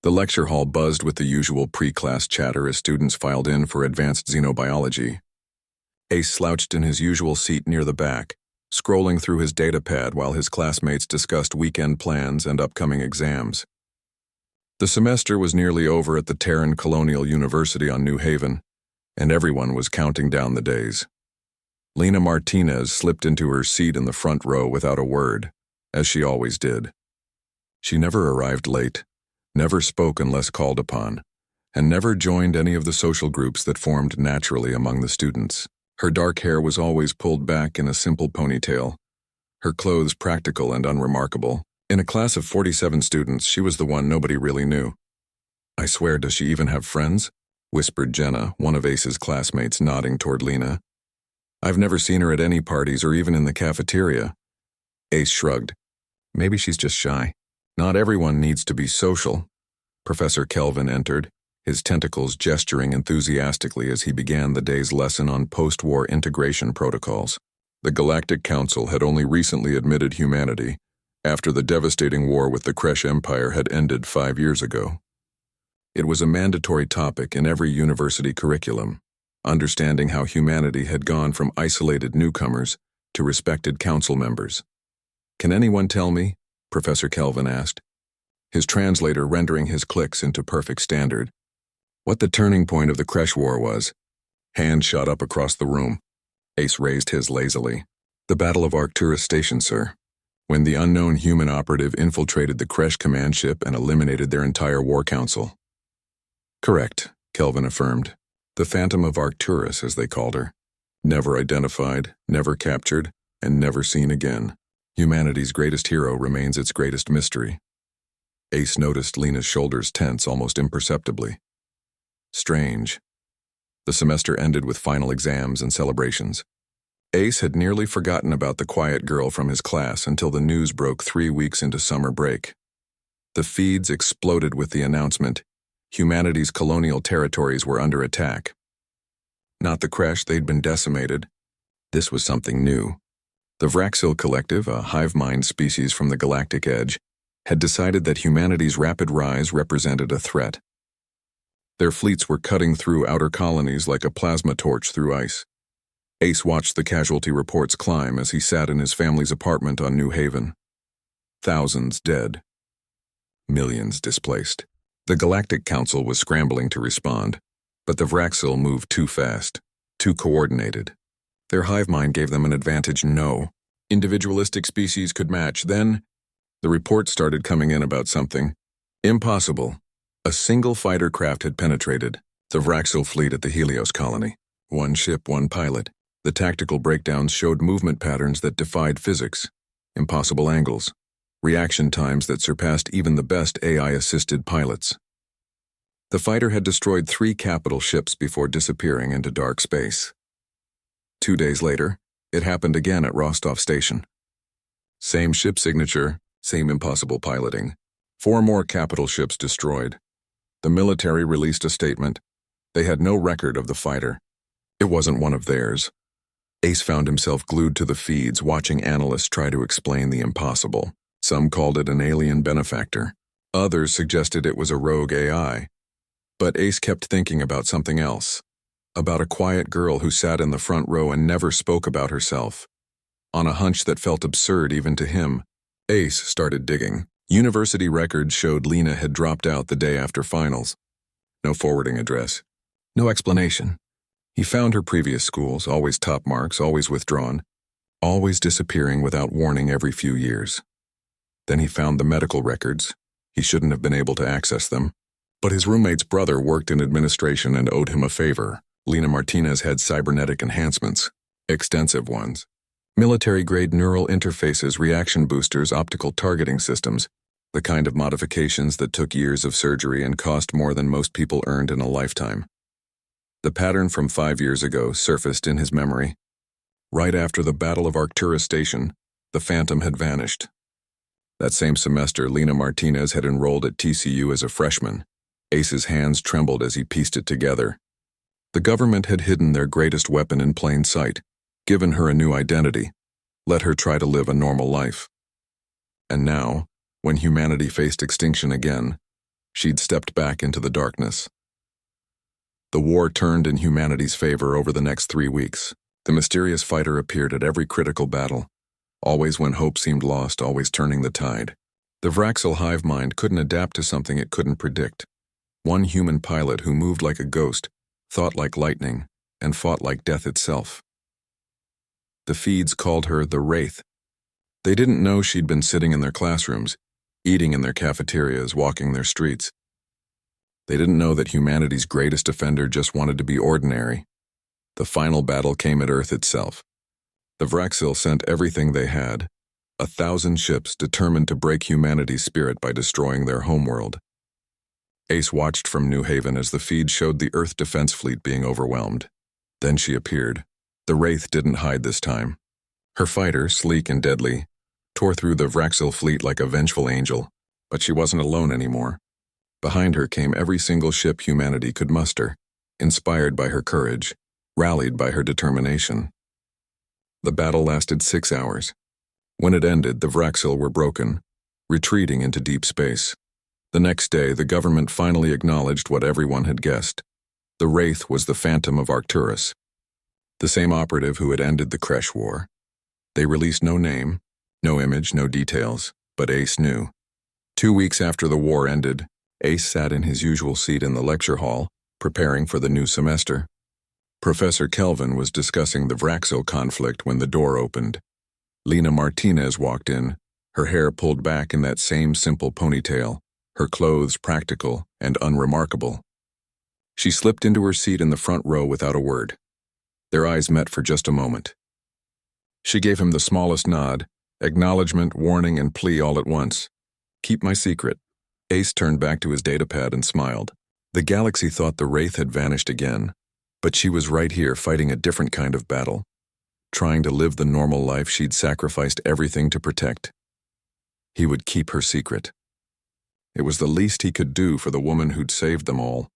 The lecture hall buzzed with the usual pre-class chatter as students filed in for advanced xenobiology. Ace slouched in his usual seat near the back, scrolling through his datapad while his classmates discussed weekend plans and upcoming exams. The semester was nearly over at the Terran Colonial University on New Haven, and everyone was counting down the days. Lena Martinez slipped into her seat in the front row without a word, as she always did. She never arrived late, never spoke unless called upon, and never joined any of the social groups that formed naturally among the students. Her dark hair was always pulled back in a simple ponytail, her clothes practical and unremarkable. In a class of 47 students, she was the one nobody really knew. "I swear, does she even have friends?" whispered Jenna, one of Ace's classmates, nodding toward Lena. "I've never seen her at any parties or even in the cafeteria." Ace shrugged. "Maybe she's just shy." "Not everyone needs to be social." Professor Kelvin entered, his tentacles gesturing enthusiastically as he began the day's lesson on post-war integration protocols. The Galactic Council had only recently admitted humanity, after the devastating war with the Kresh Empire had ended 5 years ago. It was a mandatory topic in every university curriculum, understanding how humanity had gone from isolated newcomers to respected council members. "Can anyone tell me?" Professor Kelvin asked, his translator rendering his clicks into perfect standard. "What the turning point of the Kresh War was?" Hand shot up across the room. Ace raised his lazily. "The Battle of Arcturus Station, sir. When the unknown human operative infiltrated the Kresh command ship and eliminated their entire war council." "Correct," Kelvin affirmed. "The Phantom of Arcturus, as they called her. Never identified, never captured, and never seen again. Humanity's greatest hero remains its greatest mystery." Ace noticed Lena's shoulders tense almost imperceptibly. Strange. The semester ended with final exams and celebrations. Ace had nearly forgotten about the quiet girl from his class until the news broke 3 weeks into summer break. The feeds exploded with the announcement, humanity's colonial territories were under attack. Not the Kresh, they'd been decimated. This was something new. The Vraxil Collective, a hive mind species from the galactic edge, had decided that humanity's rapid rise represented a threat. Their fleets were cutting through outer colonies like a plasma torch through ice. Ace watched the casualty reports climb as he sat in his family's apartment on New Haven. Thousands dead. Millions displaced. The Galactic Council was scrambling to respond, but the Vraxil moved too fast, too coordinated. Their hive mind gave them an advantage no individualistic species could match. Then, the reports started coming in about something impossible. A single fighter craft had penetrated the Vraxil fleet at the Helios colony. One ship, one pilot. The tactical breakdowns showed movement patterns that defied physics, impossible angles, reaction times that surpassed even the best AI-assisted pilots. The fighter had destroyed 3 capital ships before disappearing into dark space. 2 days later, it happened again at Rostov Station. Same ship signature, same impossible piloting. 4 more capital ships destroyed. The military released a statement. They had no record of the fighter. It wasn't one of theirs. Ace found himself glued to the feeds, watching analysts try to explain the impossible. Some called it an alien benefactor. Others suggested it was a rogue AI. But Ace kept thinking about something else. About a quiet girl who sat in the front row and never spoke about herself. On a hunch that felt absurd even to him, Ace started digging. University records showed Lena had dropped out the day after finals. No forwarding address. No explanation. He found her previous schools, always top marks, always withdrawn, always disappearing without warning every few years. Then he found the medical records. He shouldn't have been able to access them. But his roommate's brother worked in administration and owed him a favor. Lena Martinez had cybernetic enhancements, extensive ones. Military-grade neural interfaces, reaction boosters, optical targeting systems, the kind of modifications that took years of surgery and cost more than most people earned in a lifetime. The pattern from 5 years ago surfaced in his memory. Right after the Battle of Arcturus Station, the Phantom had vanished. That same semester, Lena Martinez had enrolled at TCU as a freshman. Ace's hands trembled as he pieced it together. The government had hidden their greatest weapon in plain sight, given her a new identity, let her try to live a normal life. And now, when humanity faced extinction again, She'd stepped back into the darkness. The war turned in humanity's favor over the next 3 weeks. The mysterious fighter appeared at every critical battle, always when hope seemed lost, always turning the tide. The Vraxil hive mind couldn't adapt to something it couldn't predict. One human pilot who moved like a ghost, thought like lightning, and fought like death itself. The feeds called her the Wraith. They didn't know she'd been sitting in their classrooms, eating in their cafeterias, walking their streets. They didn't know that humanity's greatest offender just wanted to be ordinary. The final battle came at Earth itself. The Vraxil sent everything they had, 1,000 ships determined to break humanity's spirit by destroying their homeworld. Ace watched from New Haven as the feed showed the Earth defense fleet being overwhelmed. Then she appeared. The Wraith didn't hide this time. Her fighter, sleek and deadly, tore through the Vraxil fleet like a vengeful angel, but she wasn't alone anymore. Behind her came every single ship humanity could muster, inspired by her courage, rallied by her determination. The battle lasted 6 hours. When it ended, the Vraxil were broken, retreating into deep space. The next day, the government finally acknowledged what everyone had guessed. The Wraith was the Phantom of Arcturus, the same operative who had ended the Kresh War. They released no name, no image, no details, but Ace knew. 2 weeks after the war ended, Ace sat in his usual seat in the lecture hall, preparing for the new semester. Professor Kelvin was discussing the Vraxil conflict when the door opened. Lena Martinez walked in, her hair pulled back in that same simple ponytail, her clothes practical and unremarkable. She slipped into her seat in the front row without a word. Their eyes met for just a moment. She gave him the smallest nod, acknowledgement, warning, and plea all at once. "Keep my secret." Ace turned back to his datapad and smiled. The galaxy thought the Wraith had vanished again, but she was right here fighting a different kind of battle, trying to live the normal life she'd sacrificed everything to protect. He would keep her secret. It was the least he could do for the woman who'd saved them all.